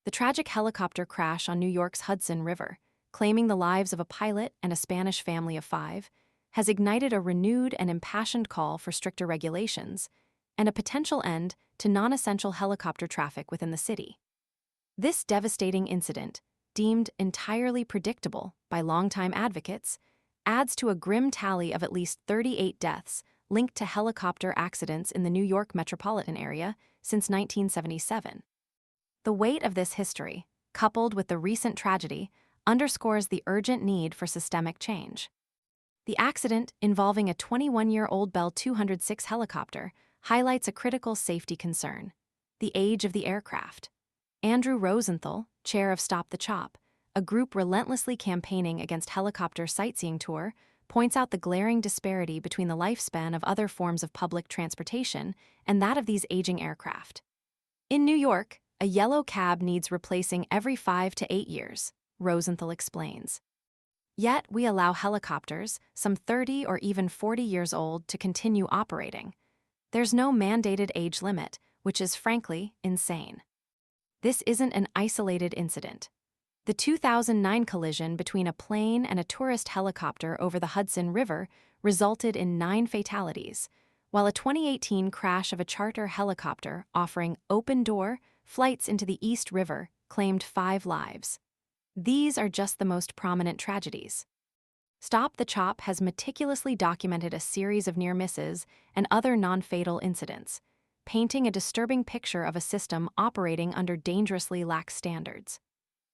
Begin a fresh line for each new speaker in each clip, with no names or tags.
The tragic helicopter crash on New York's Hudson River, claiming the lives of a pilot and a Spanish family of 5, has ignited a renewed and impassioned call for stricter regulations and a potential end to non-essential helicopter traffic within the city. This devastating incident, deemed entirely predictable by longtime advocates, adds to a grim tally of at least 38 deaths linked to helicopter accidents in the New York metropolitan area since 1977. The weight of this history, coupled with the recent tragedy, underscores the urgent need for systemic change. The accident, involving a 21-year-old Bell 206 helicopter, highlights a critical safety concern: the age of the aircraft. Andrew Rosenthal, chair of Stop the Chop, a group relentlessly campaigning against helicopter sightseeing tour, points out the glaring disparity between the lifespan of other forms of public transportation and that of these aging aircraft. In New York, a yellow cab needs replacing every 5 to 8 years, Rosenthal explains. Yet we allow helicopters, some 30 or even 40 years old, to continue operating. There's no mandated age limit, which is frankly insane. This isn't an isolated incident. The 2009 collision between a plane and a tourist helicopter over the Hudson River resulted in 9 fatalities, while a 2018 crash of a charter helicopter offering open-door flights into the East River claimed 5 lives. These are just the most prominent tragedies. Stop the Chop has meticulously documented a series of near misses and other non-fatal incidents, painting a disturbing picture of a system operating under dangerously lax standards.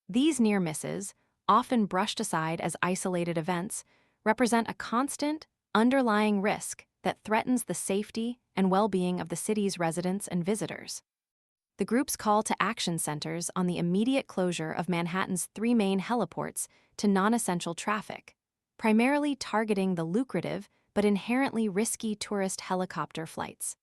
These near misses, often brushed aside as isolated events, represent a constant, underlying risk that threatens the safety and well-being of the city's residents and visitors. The group's call to action centers on the immediate closure of Manhattan's 3 main heliports to non-essential traffic, primarily targeting the lucrative but inherently risky tourist helicopter flights.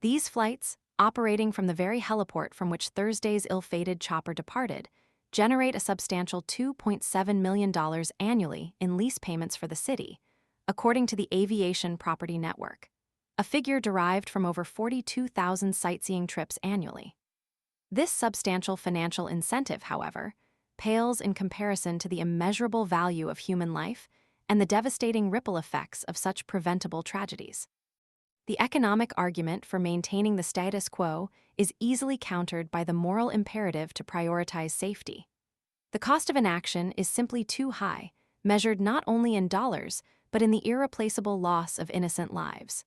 These flights, operating from the very heliport from which Thursday's ill-fated chopper departed, generate a substantial $2.7 million annually in lease payments for the city, according to the Aviation Property Network, a figure derived from over 42,000 sightseeing trips annually. This substantial financial incentive, however, pales in comparison to the immeasurable value of human life and the devastating ripple effects of such preventable tragedies. The economic argument for maintaining the status quo is easily countered by the moral imperative to prioritize safety. The cost of inaction is simply too high, measured not only in dollars, but in the irreplaceable loss of innocent lives.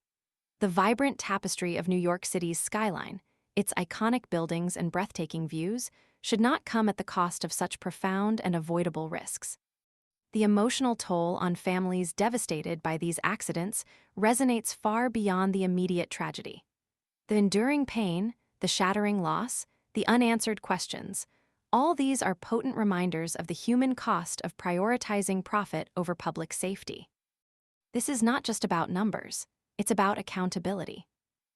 The vibrant tapestry of New York City's skyline, its iconic buildings and breathtaking views, should not come at the cost of such profound and avoidable risks. The emotional toll on families devastated by these accidents resonates far beyond the immediate tragedy. The enduring pain, the shattering loss, the unanswered questions, all these are potent reminders of the human cost of prioritizing profit over public safety. This is not just about numbers, it's about accountability.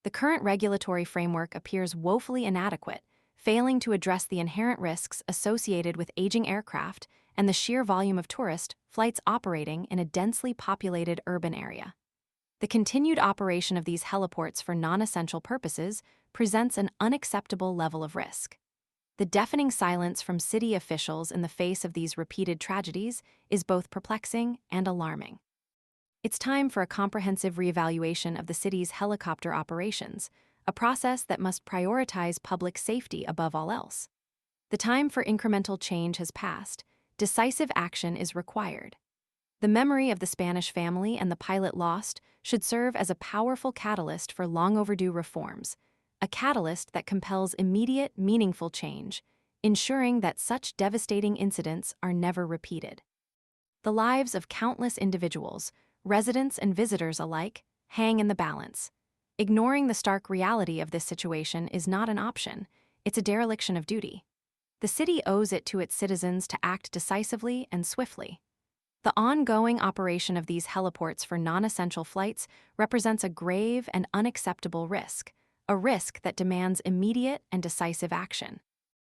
The current regulatory framework appears woefully inadequate, failing to address the inherent risks associated with aging aircraft and the sheer volume of tourist flights operating in a densely populated urban area. The continued operation of these heliports for non-essential purposes presents an unacceptable level of risk. The deafening silence from city officials in the face of these repeated tragedies is both perplexing and alarming. It's time for a comprehensive reevaluation of the city's helicopter operations, a process that must prioritize public safety above all else. The time for incremental change has passed. Decisive action is required. The memory of the Spanish family and the pilot lost should serve as a powerful catalyst for long-overdue reforms, a catalyst that compels immediate, meaningful change, ensuring that such devastating incidents are never repeated. The lives of countless individuals, residents and visitors alike, hang in the balance. Ignoring the stark reality of this situation is not an option, it's a dereliction of duty. The city owes it to its citizens to act decisively and swiftly. The ongoing operation of these heliports for non-essential flights represents a grave and unacceptable risk, a risk that demands immediate and decisive action.